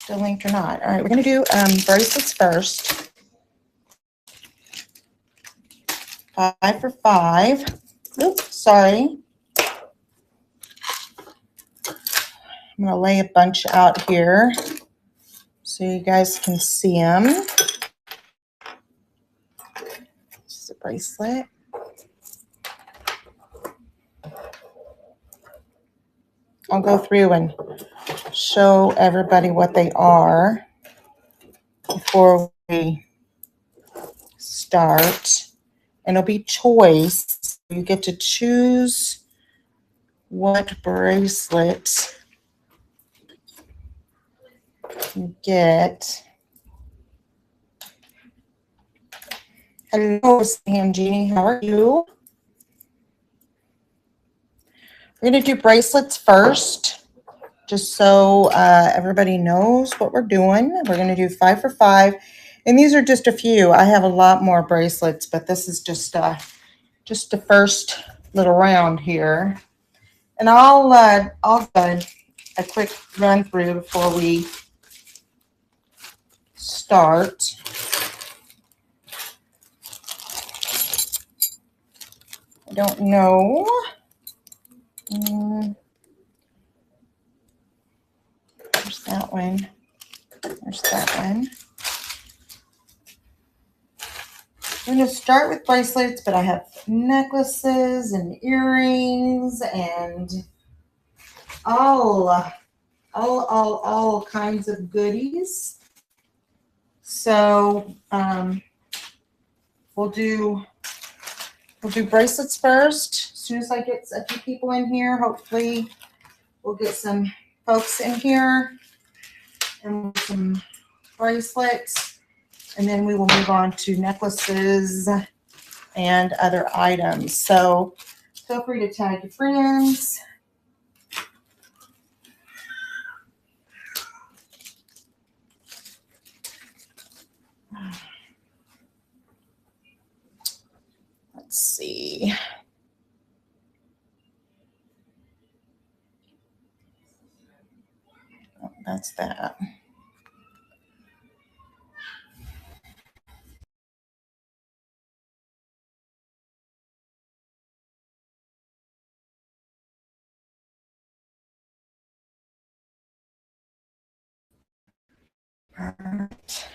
still linked or not. All right, we're going to do bracelets first. 5 for $5. Oops, sorry. I'm going to lay a bunch out here so you guys can see them. This is a bracelet. I'll go through and show everybody what they are before we start. And it'll be choice. You get to choose what bracelet you get. Hello, Sam Jeannie. How are you? We're going to do bracelets first, just so everybody knows what we're doing. We're going to do 5 for $5. And these are just a few. I have a lot more bracelets, but this is just the first little round here. And I'll do a quick run through before we start. I don't know. There's that one. There's that one. I'm going to start with bracelets, but I have necklaces and earrings and all kinds of goodies. So we'll do bracelets first. As soon as I get a few people in here, hopefully we'll get some folks in here and some bracelets, and then we will move on to necklaces and other items. So feel free to tag your friends. Let's see. Oh, that's that. Right.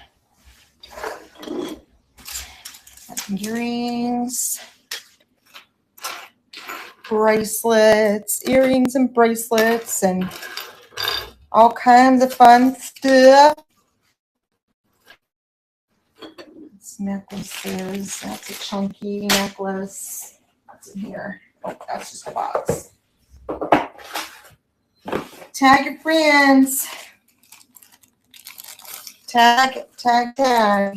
Earrings, bracelets, earrings and bracelets, and all kinds of fun stuff. It's necklaces. That's a chunky necklace. What's in here? Oh, that's just a box. Tag your friends. Tag. Tag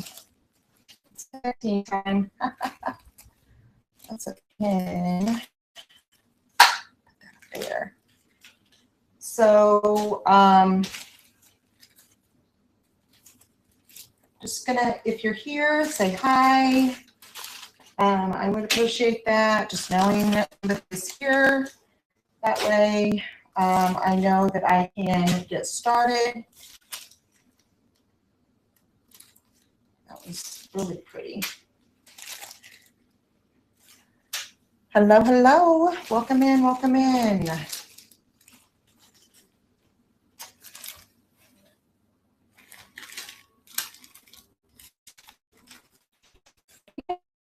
team time. That's a pin. There. So, just gonna, if you're here, say hi. I would appreciate that, just knowing that somebody's here. That way, I know that I can get started. That was really pretty. Hello, hello. Welcome in, welcome in.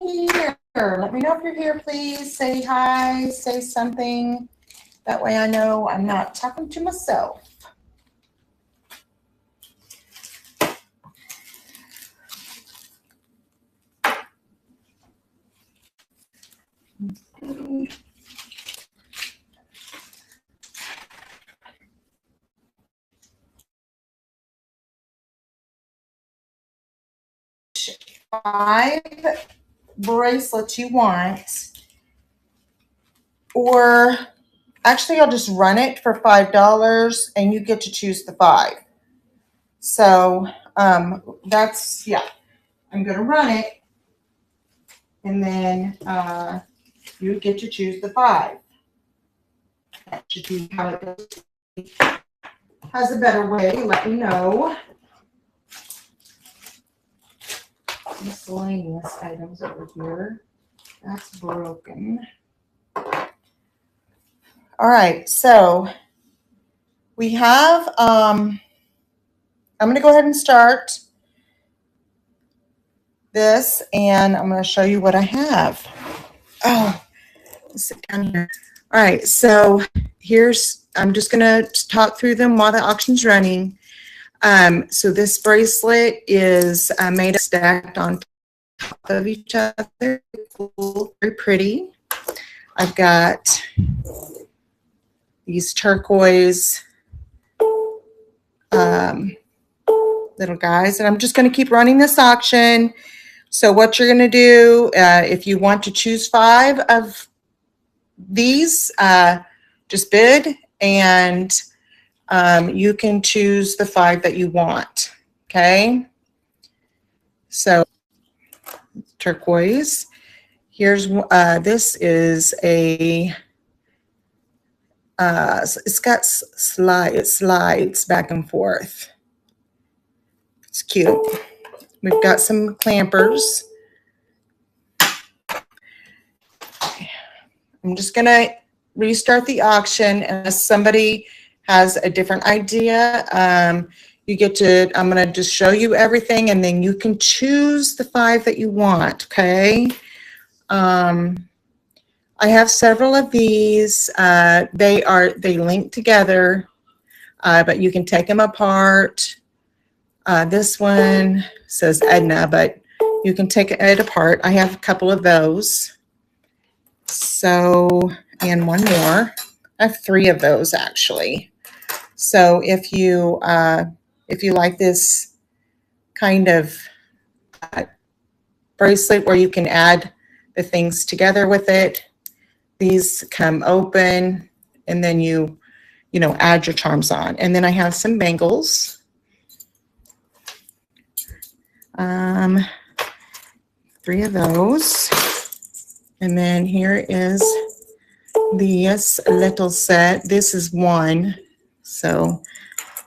Here. Let me know if you're here, please. Say hi, say something. That way I know I'm not talking to myself. Five bracelets you want, or actually I'll just run it for $5 and you get to choose the 5. So that's, yeah, I'm going to run it and then you get to choose the 5. That should be how it goes. has a better way, let me know. Miscellaneous items over here. That's broken. All right, so we have, I'm going to go ahead and start this, and I'm going to show you what I have. Oh, let's sit down here. All right, so I'm just going to talk through them while the auction's running. So this bracelet is made stacked on top of each other. Cool, very pretty. I've got these turquoise little guys, and I'm just going to keep running this auction. So what you're going to do, if you want to choose 5 of these, just bid, and you can choose the 5 that you want. Okay. So turquoise. Here's this is a it's got it slides back and forth. It's cute. We've got some clampers. I'm just gonna restart the auction, unless somebody has a different idea. You get to, I'm gonna just show you everything, and then you can choose the 5 that you want, okay? I have several of these. They link together, but you can take them apart. This one says Edna, but you can take it apart. I have a couple of those. So, and one more. I have 3 of those actually. So if you like this kind of bracelet where you can add the things together with it, these come open, and then you add your charms on. And then I have some bangles. 3 of those. And then here is this little set. This is 1. So,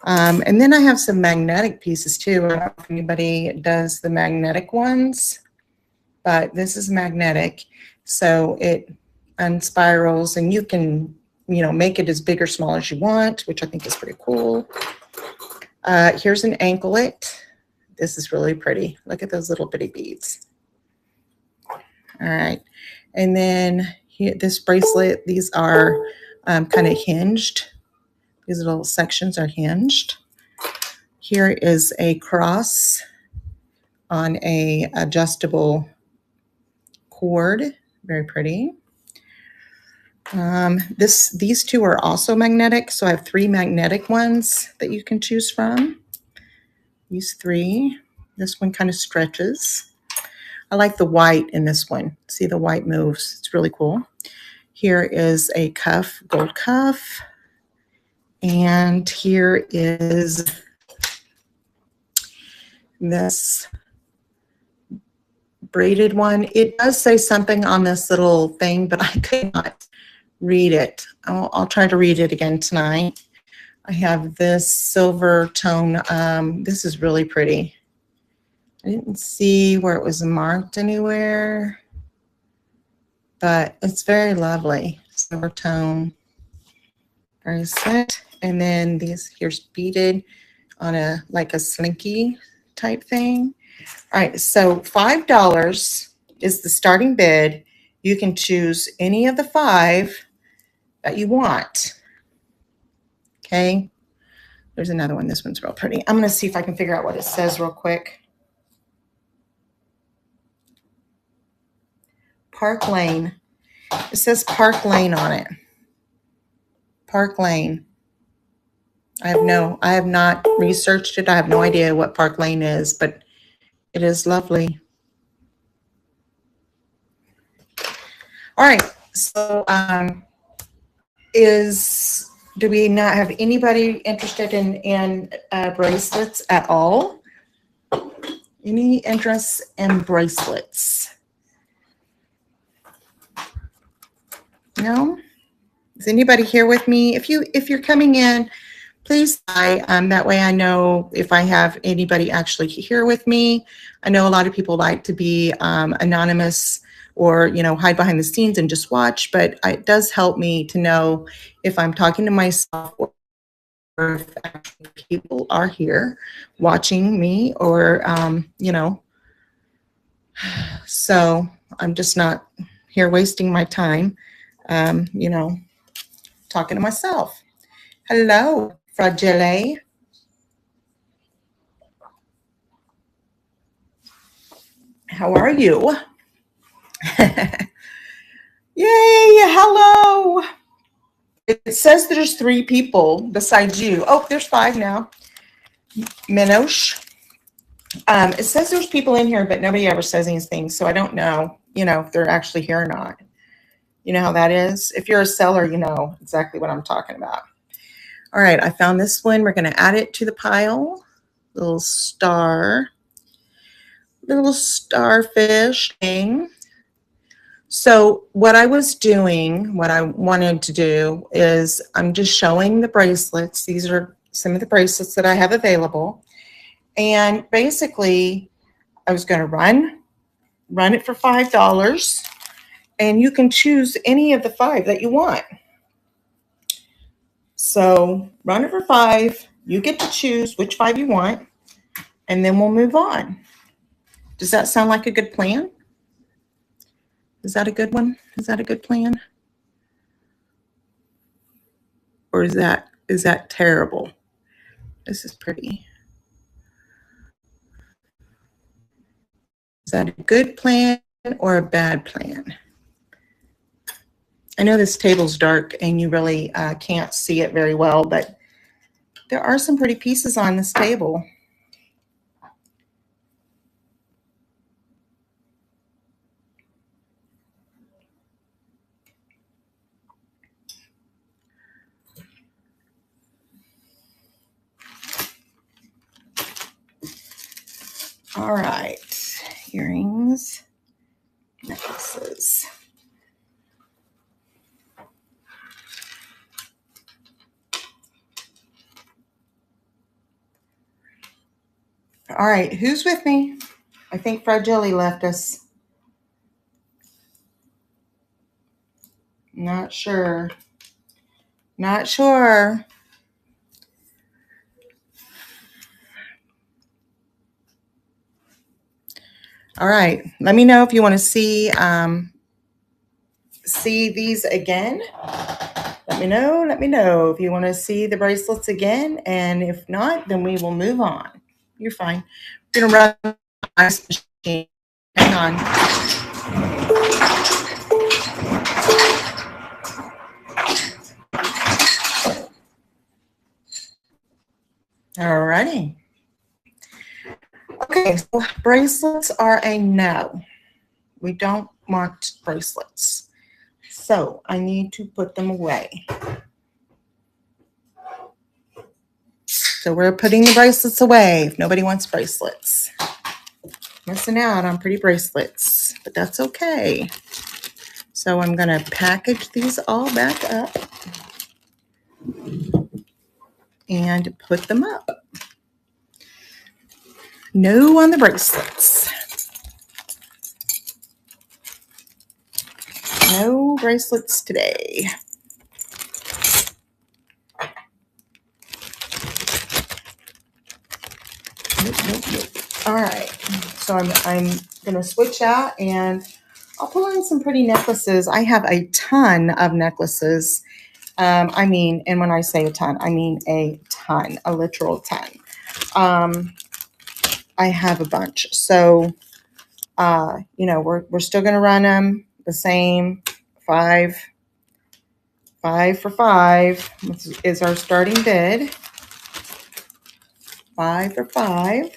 and then I have some magnetic pieces too. I don't know if anybody does the magnetic ones, but this is magnetic. So it unspirals, and you can, make it as big or small as you want, which I think is pretty cool. Here's an anklet. This is really pretty. Look at those little bitty beads. All right. And then here, this bracelet, these are kind of hinged. These little sections are hinged. Here is a cross on a adjustable cord. Very pretty. These 2 are also magnetic. So I have 3 magnetic ones that you can choose from. These 3. This one kind of stretches. I like the white in this one. See, the white moves. It's really cool. Here is a cuff, gold cuff. And here is this braided one. It does say something on this little thing, but I could not read it. I'll try to read it again tonight. I have this silver tone. This is really pretty. I didn't see where it was marked anywhere, but it's very lovely. Silver tone bracelet. And then here's beaded on like a slinky type thing. All right, so $5 is the starting bid. You can choose any of the 5 that you want. Okay, there's another one. This one's real pretty. I'm going to see if I can figure out what it says real quick. Park Lane. It says Park Lane on it. Park Lane. I have not researched it. I have no idea what Park Lane is, but it is lovely. All right. So, do we not have anybody interested in bracelets at all? Any interest in bracelets? No? Is anybody here with me? If you're coming in, please, that way I know if I have anybody actually here with me. I know a lot of people like to be anonymous or, hide behind the scenes and just watch, but it does help me to know if I'm talking to myself or if actually people are here watching me or, so I'm just not here wasting my time, talking to myself. Hello, Fragile. How are you? Yay, hello. It says there's 3 people besides you. Oh, there's 5 now. Minosh. It says there's people in here, but nobody ever says anything, so I don't know, if they're actually here or not. You know how that is? If you're a seller, you know exactly what I'm talking about. All right, I found this one. We're going to add it to the pile. Little starfish thing. So what I was doing, what I wanted to do is I'm just showing the bracelets. These are some of the bracelets that I have available. And basically, I was going to run it for $5. And you can choose any of the 5 that you want. So run it for $5. You get to choose which 5 you want. And then we'll move on. Does that sound like a good plan? Is that a good one? Is that a good plan? Or is that terrible? This is pretty. Is that a good plan or a bad plan? I know this table's dark and you really can't see it very well, but there are some pretty pieces on this table. All right, earrings, necklaces. All right, who's with me? I think Fragile left us. Not sure. Not sure. All right, let me know if you want to see these again. Let me know if you want to see the bracelets again, and if not, then we will move on. You're fine. I'm gonna run the ice machine. Hang on. All righty. Okay, so bracelets are a no. We don't want bracelets. So I need to put them away. So we're putting the bracelets away if nobody wants bracelets. Missing out on pretty bracelets, but that's okay. So I'm going to package these all back up and put them up. No on the bracelets. No bracelets today. Nope. All right. So I'm going to switch out and I'll pull in some pretty necklaces. I have a ton of necklaces. And when I say a ton, I mean a ton, a literal ton. I have a bunch. So, we're still going to run them the same 5 for 5 is our starting bid. 5 for 5.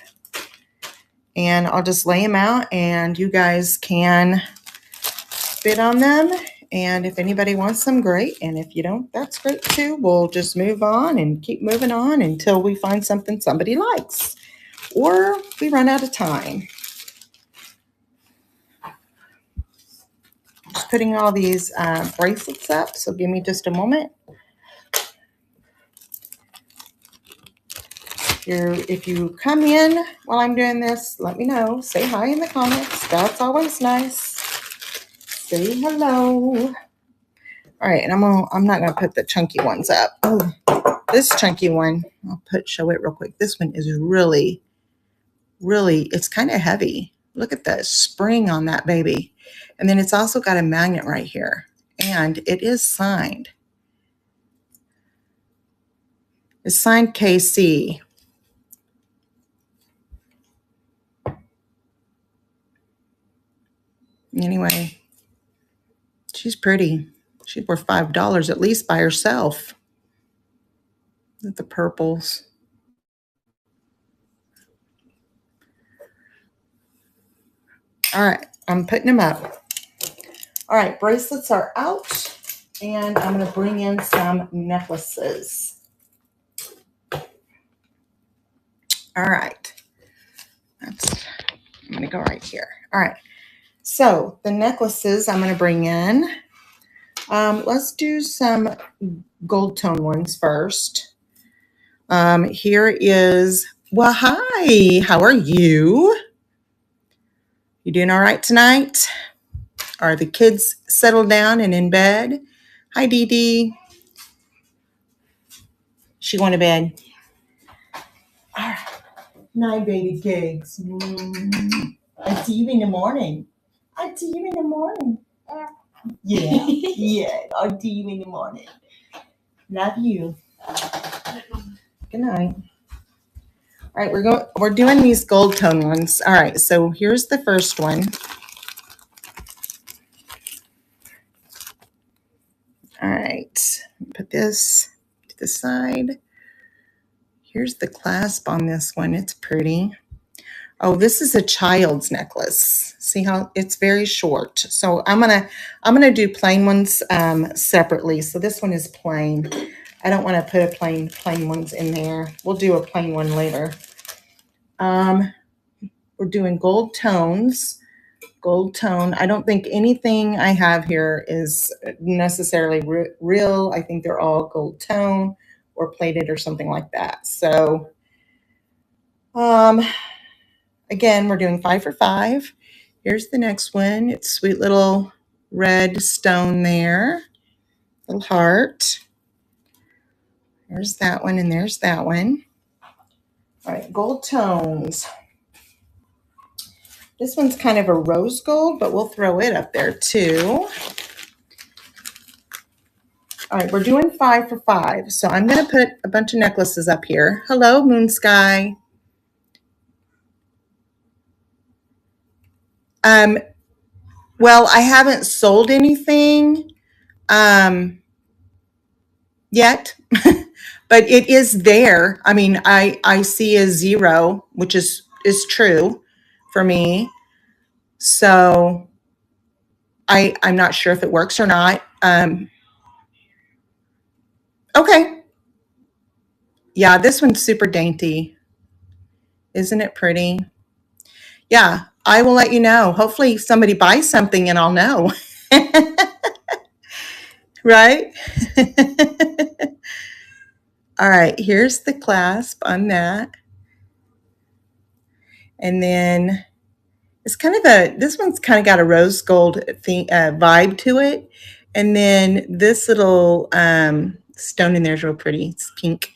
And I'll just lay them out and you guys can bid on them. And if anybody wants them, great. And if you don't, that's great too. We'll just move on and keep moving on until we find something somebody likes or we run out of time. Just putting all these bracelets up. So give me just a moment. If you come in while I'm doing this, let me know. Say hi in the comments. That's always nice. Say hello. All right, and I'm not gonna put the chunky ones up. Oh, this chunky one, I'll show it real quick. This one is really, it's kind of heavy. Look at the spring on that baby. And then it's also got a magnet right here. And it is signed. It's signed KC. Anyway, she's pretty. She's worth $5 at least by herself. Look at the purples. All right, I'm putting them up. All right, bracelets are out, and I'm going to bring in some necklaces. All right, I'm going to go right here. All right, so the necklaces I'm going to bring in. Let's do some gold tone ones first. Here is, well, hi, how are you? You doing all right tonight? Are the kids settled down and in bed? Hi, Dee Dee. She went to bed. All right. Night, baby gigs. I'll see you in the morning. I'll see you in the morning. Yeah, yeah. I'll see you in the morning. Love you. Good night. All right, we're doing these gold tone ones. All right, so here's the first one. All right, put this to the side. Here's the clasp on this one. It's pretty. Oh, this is a child's necklace. See how it's very short. So I'm gonna do plain ones separately. So this one is plain. I don't want to put a plain ones in there. We'll do a plain one later. We're doing gold tones. Gold tone. I don't think anything I have here is necessarily real. I think they're all gold tone or plated or something like that. So, again, we're doing 5 for $5. Here's the next one. It's sweet little red stone there. Little heart. There's that one and there's that one. All right, gold tones. This one's kind of a rose gold, but we'll throw it up there too. All right, we're doing 5 for $5. So I'm going to put a bunch of necklaces up here. Hello, Moon Sky. Well, I haven't sold anything yet, but it is there. I mean, I see a 0, which is true for me. So I'm not sure if it works or not. Okay. Yeah, this one's super dainty. Isn't it pretty? Yeah, I will let you know. Hopefully somebody buys something and I'll know. Right? All right, here's the clasp on that. And then it's kind of this one's kind of got a rose gold vibe to it. And then this little stone in there is real pretty. It's pink.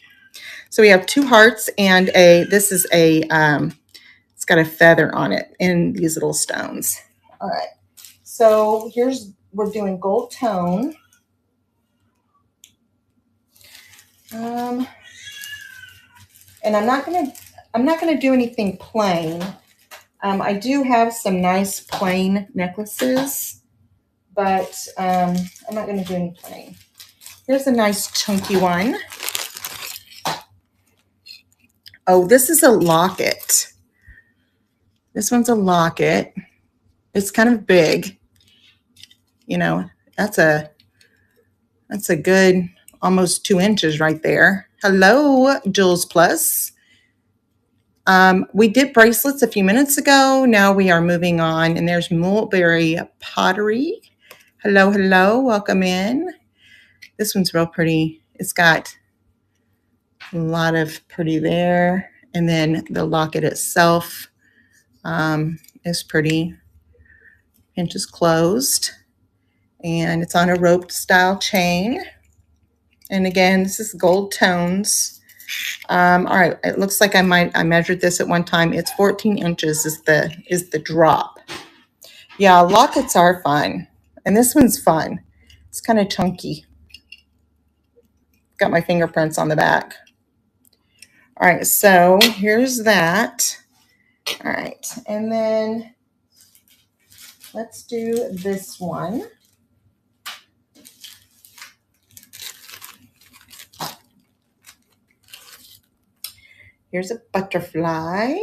So we have 2 hearts and this is it's got a feather on it and these little stones. All right. So we're doing gold tone. And I'm not gonna do anything plain. I do have some nice plain necklaces, but I'm not gonna do any plain. Here's a nice chunky one. Oh, this is a locket. This one's a locket. It's kind of big. You know, that's a good almost 2 inches right there. Hello, Jules Plus. We did bracelets a few minutes ago. Now we are moving on, and there's Mulberry Pottery. Hello, hello, welcome in. This one's real pretty. It's got a lot of pretty there. And then the locket itself is pretty. Hinges closed. And it's on a roped style chain. And again, this is gold tones. All right, it looks like I measured this at one time. It's 14 inches is the drop. Yeah, lockets are fun. And this one's fun. It's kind of chunky. Got my fingerprints on the back. All right, so here's that. All right, and then let's do this one. Here's a butterfly,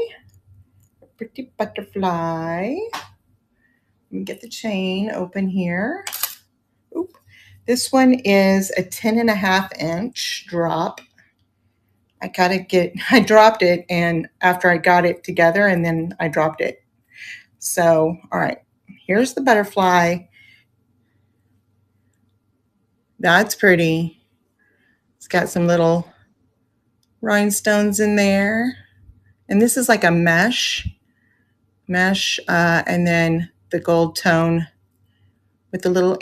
a pretty butterfly. Let me get the chain open here. Oop. This one is a 10.5-inch drop. I dropped it, and after I got it together, and then I dropped it. So, all right, here's the butterfly. That's pretty. It's got some little rhinestones in there. And this is like a mesh, and then the gold tone with the little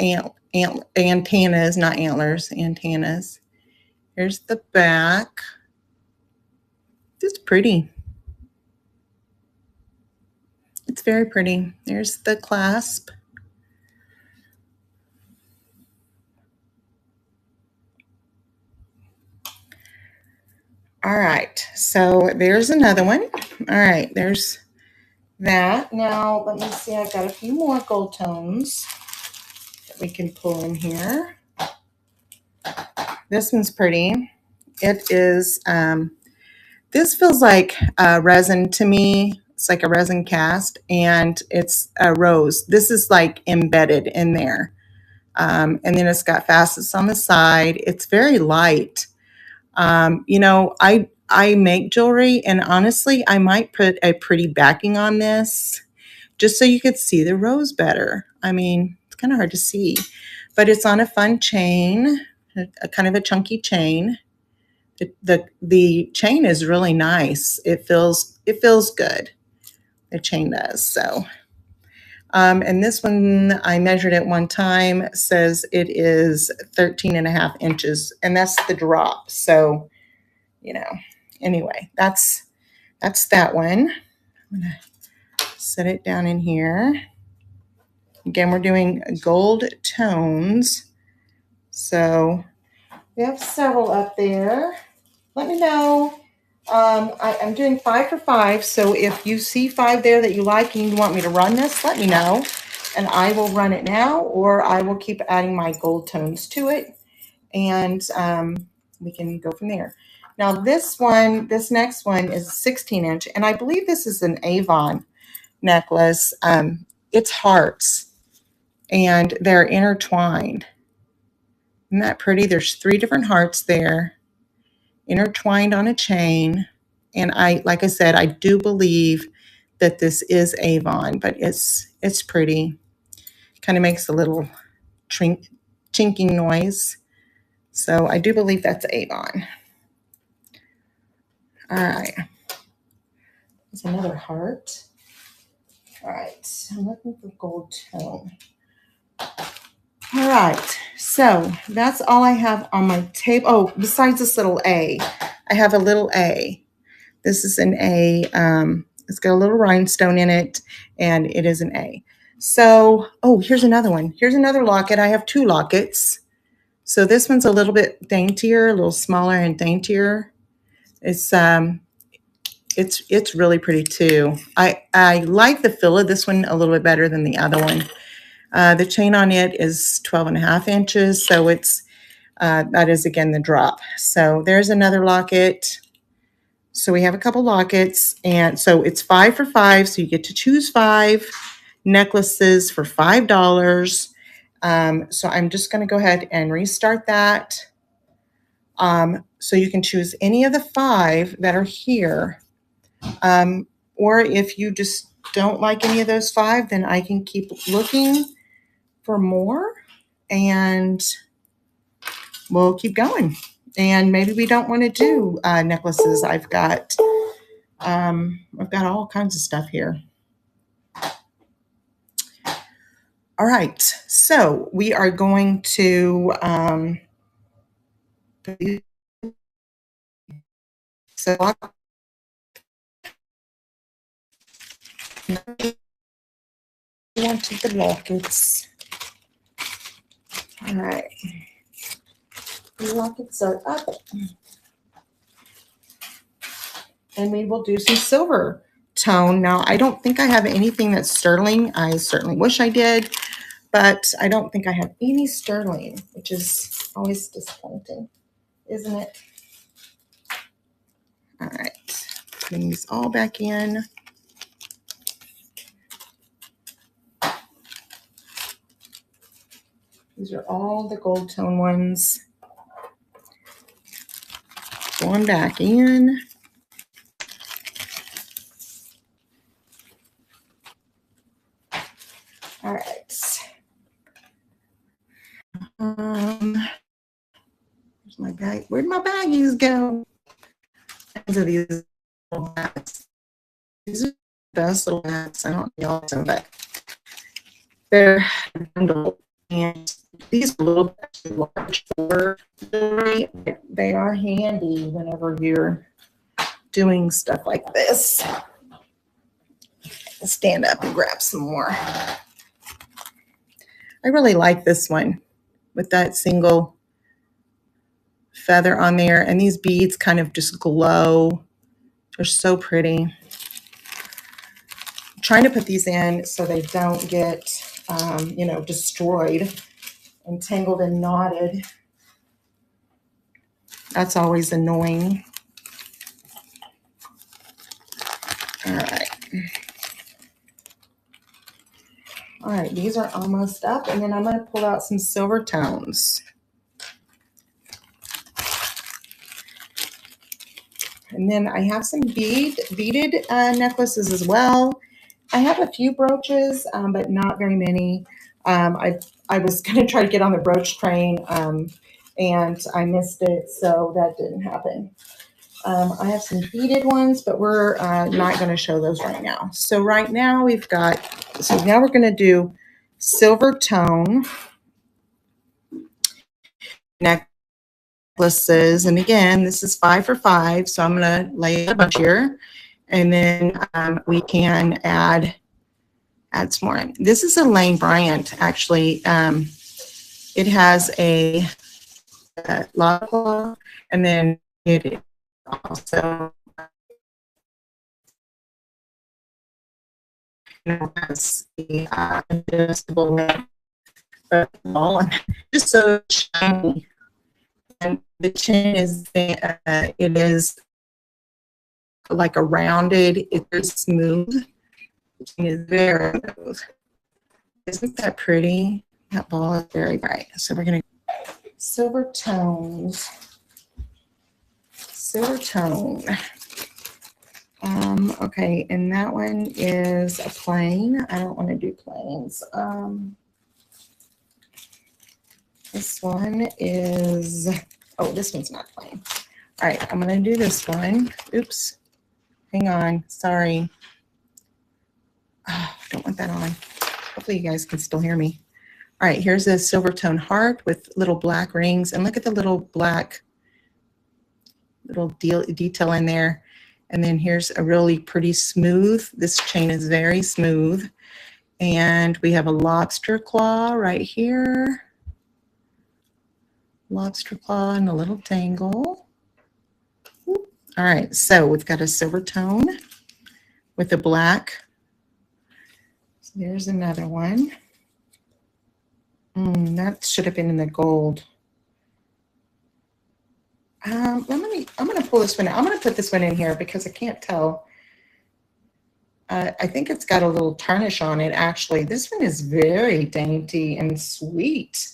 antennas, not antlers, antennas. Here's the back. It's pretty. It's very pretty. There's the clasp. All right, so there's another one. All right, there's that. Now, let me see, I've got a few more gold tones that we can pull in here. This one's pretty. It is, this feels like resin to me. It's like a resin cast, and it's a rose. This is like embedded in there. And then it's got facets on the side. It's very light. You know, I make jewelry, and honestly, I might put a pretty backing on this just so you could see the rose better. I mean, it's kind of hard to see, but it's on a fun chain, a kind of a chunky chain. The chain is really nice. It feels good. The chain does. So, and this one I measured at one time, says it is 13.5 inches, and that's the drop. So, you know, anyway, that's that one. I'm gonna set it down in here. Again, we're doing gold tones. So we have several up there. Let me know. I'm doing 5 for 5. So if you see 5 there that you like and you want me to run this, let me know. And I will run it now, or I will keep adding my gold tones to it. And we can go from there. Now this next one is a 16-inch, and I believe this is an Avon necklace. It's hearts, and they're intertwined. Isn't that pretty? There's 3 different hearts there, intertwined on a chain. And like I said, I do believe that this is Avon, but it's pretty. Kind of makes a little chinking noise. So I do believe that's Avon. All right. There's another heart. All right. I'm looking for gold tone. All right. So that's all I have on my table. Oh, besides this little A, I have a little A. This is an A. It's got a little rhinestone in it, and it is an A. So, oh, here's another one. Here's another locket. I have 2 lockets. So this one's a little bit daintier, a little smaller and daintier. It's really pretty too. I like the feel of this one a little bit better than the other one. The chain on it is 12.5 inches, so it's that is again the drop. So there's another locket. So we have a couple lockets, and so it's 5 for 5. So you get to choose 5 necklaces for $5. So I'm just going to go ahead and restart that. So you can choose any of the 5 that are here. Or if you just don't like any of those 5, then I can keep looking for more, and we'll keep going. And maybe we don't want to do necklaces. I've got I've got all kinds of stuff here. All right, so we are going to so I wanted the lockets. All right, the lockets are up, and we will do some silver tone. Now, I don't think I have anything that's sterling. I certainly wish I did, but I don't think I have any sterling, which is always disappointing, isn't it? All right, putting these all back in. These are all the gold tone ones. Going back in. All right. Where's my bag? Where'd my baggies go? These are these little hats. These are the best little hats. I don't know them, but they're bundled. And these are a little bit too large for jewelry. They are handy whenever you're doing stuff like this. Stand up and grab some more. I really like this one with that single feather on there, and these beads kind of just glow. They're so pretty. I'm trying to put these in so they don't get, destroyed and tangled and knotted. That's always annoying. All right. All right, these are almost up, and then I'm going to pull out some silver tones. And then I have some beaded necklaces as well. I have a few brooches, but not very many. I was going to try to get on the brooch train, and I missed it, so that didn't happen. I have some beaded ones, but we're not going to show those right now. So right now now we're going to do silver tone necklaces. And again, this is 5 for $5. So I'm going to lay a bunch here, and then we can add some more. This is a Lane Bryant, actually. It has a lava, and then it also has the adjustable neck, just so shiny. And the chin is it is like a rounded. It's very smooth. The chin is very smooth. Isn't that pretty? That ball is very bright. So we're gonna silver tones. Silver tone. Okay, and that one is a plain. I don't want to do plains. This one is, this one's not plain. All right, I'm going to do this one. Oops. Hang on. Sorry. I don't want that on. Hopefully you guys can still hear me. All right, here's a silver tone heart with little black rings. And look at the little black detail in there. And then here's a really pretty smooth. This chain is very smooth. And we have a lobster claw right here. Lobster claw and a little tangle. All right, so we've got a silver tone with a black. So there's another one. That should have been in the gold. I'm going to pull this one out. I'm going to put this one in here because I can't tell. I think it's got a little tarnish on it, actually. This one is very dainty and sweet.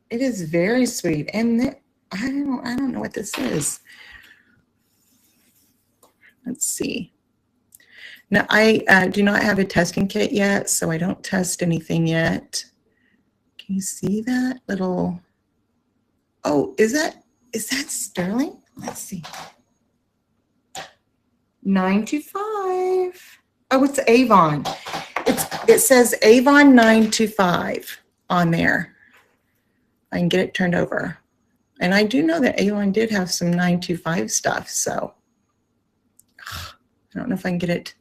It is very sweet. And I don't know what this is. Let's see. Now, I do not have a testing kit yet, so I don't test anything yet. Can you see that little? Oh, is that sterling? Let's see. 925. Oh, it's Avon. It says Avon 925 on there. I can get it turned over. And I do know that Avon did have some 925 stuff, so I don't know if I can get it.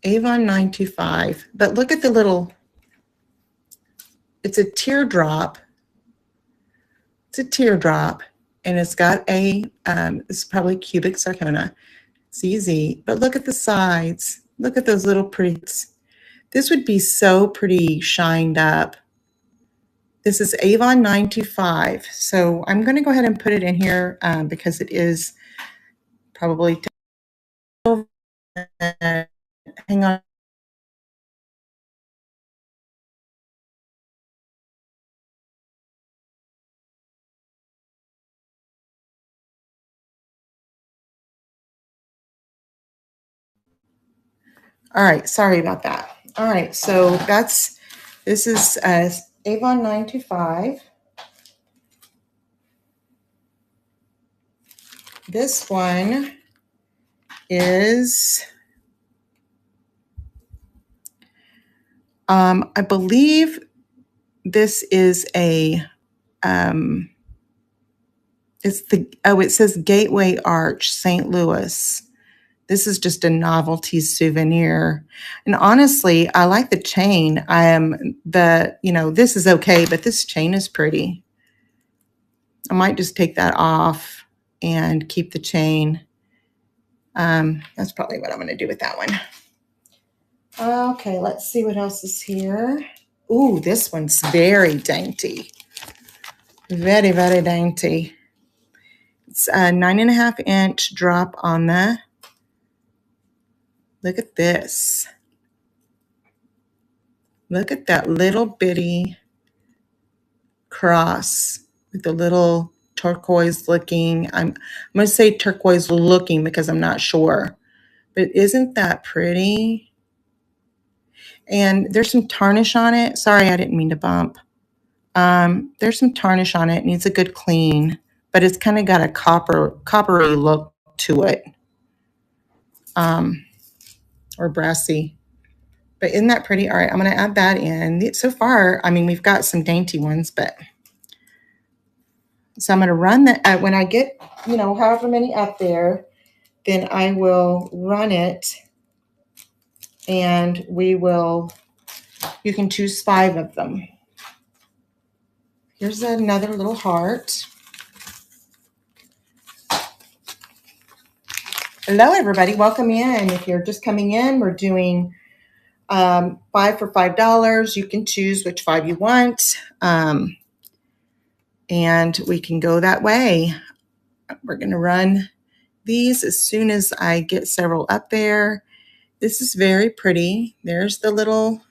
Avon 925. But look at the little, it's a teardrop. It's a teardrop, and it's got a, it's probably cubic zirconia. It's easy, but look at the sides. Look at those little pretties. This would be so pretty shined up. This is Avon 925. So I'm going to go ahead and put it in here because it is probably, hang on. All right, sorry about that. All right, so this is Avon 925. This one is, I believe this is a, it says Gateway Arch, St. Louis. This is just a novelty souvenir. And honestly, I like the chain. This is okay, but this chain is pretty. I might just take that off and keep the chain. That's probably what I'm going to do with that one. Okay, let's see what else is here. Ooh, this one's very dainty. Very, very dainty. It's a 9.5-inch drop on the, look at this. Look at that little bitty cross with the little turquoise looking. I'm going to say turquoise looking because I'm not sure. But isn't that pretty? And there's some tarnish on it. Sorry, I didn't mean to bump. There's some tarnish on it. It needs a good clean, but it's kind of got a coppery look to it, or brassy. But isn't that pretty? All right, I'm going to add that in. So far, I mean, we've got some dainty ones, but so I'm going to run that when I get, however many up there, then I will run it, and you can choose 5 of them. Here's another little heart. Hello, everybody. Welcome in. If you're just coming in, we're doing 5 for $5. You can choose which 5 you want, and we can go that way. We're going to run these as soon as I get several up there. This is very pretty. There's the little,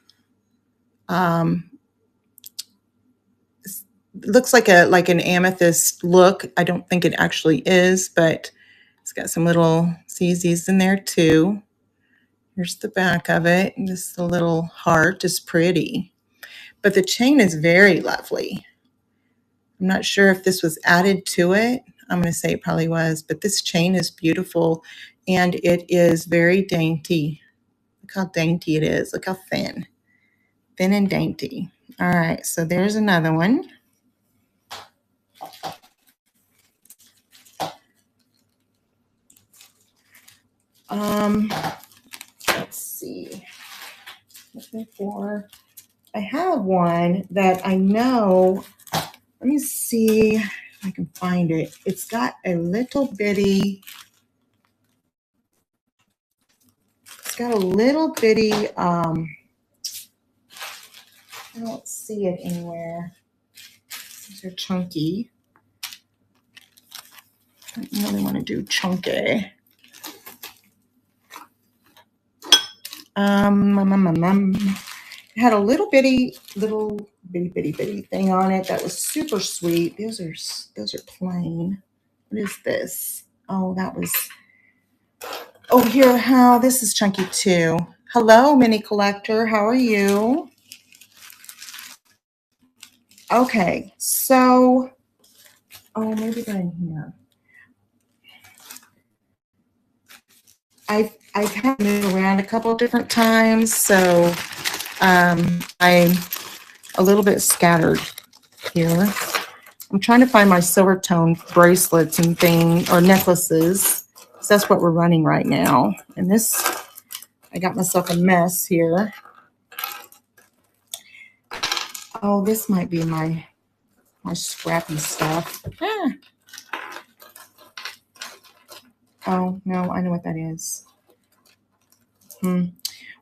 looks like an amethyst look. I don't think it actually is, but it's got some little CZs in there too. Here's the back of it. And this the little heart is pretty, but the chain is very lovely. I'm not sure if this was added to it. I'm going to say it probably was, but this chain is beautiful, and it is very dainty. Look how dainty it is. Look how thin and dainty. All right, so there's another one. Let's see. Looking for, I have one that I know. Let me see if I can find it. It's got a little bitty, I don't see it anywhere. These are chunky. I don't really want to do chunky. It had a little bitty thing on it that was super sweet. Those are plain. What is this? Oh, that was. Oh, here, how this is chunky too. Hello, mini collector. How are you? Okay, so, oh, maybe they're in here. I've had to move around a couple of different times, so I'm a little bit scattered here. I'm trying to find my silver tone bracelets and things, or necklaces, because that's what we're running right now. And this, I got myself a mess here. Oh, this might be my scrappy stuff. Ah. Oh, no, I know what that is.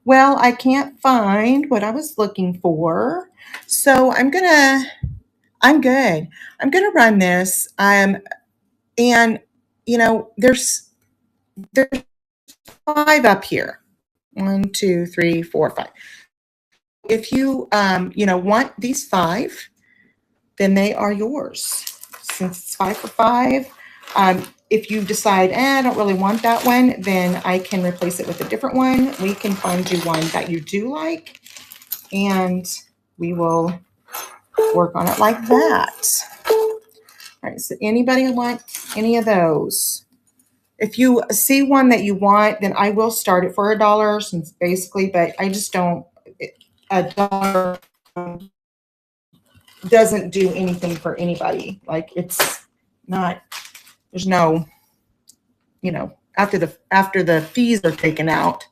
Well, I can't find what I was looking for. So I'm good. I'm gonna run this. And you know, there's 5 up here. 1, 2, 3, 4, 5. If you want these 5, then they are yours. Since it's 5 for 5. If you decide, I don't really want that one, then I can replace it with a different one. We can find you one that you do like, and we will work on it like that. All right, so anybody want any of those? If you see one that you want, then I will start it for $1, since basically, but I just don't, $1 doesn't do anything for anybody. Like, it's not, there's no, after the fees are taken out,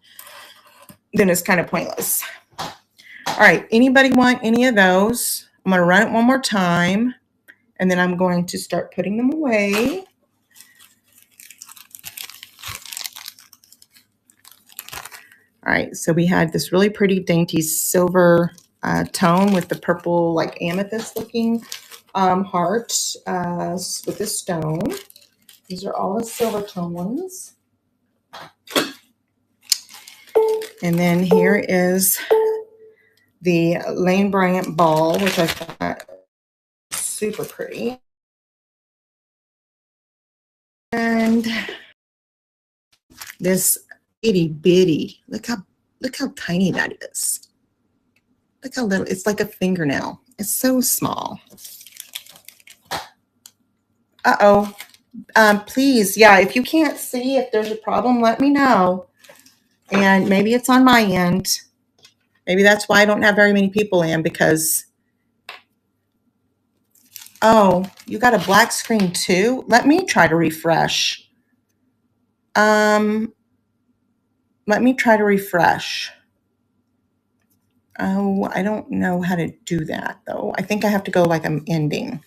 then it's kind of pointless. All right, anybody want any of those? I'm going to run it one more time, and then I'm going to start putting them away. All right, so we had this really pretty dainty silver tone with the purple, like amethyst looking heart with the stone. These are all the silver tone ones. And then here is the Lane Bryant ball, which I thought super pretty. And this itty bitty, look how tiny that is. Look how little, it's like a fingernail. It's so small. Uh-oh. Please, yeah, if you can't see, if there's a problem, let me know. And maybe it's on my end. Maybe that's why I don't have very many people in, because, oh, you got a black screen too? Let me try to refresh. Let me try to refresh. Oh, I don't know how to do that, though. I think I have to go like I'm ending.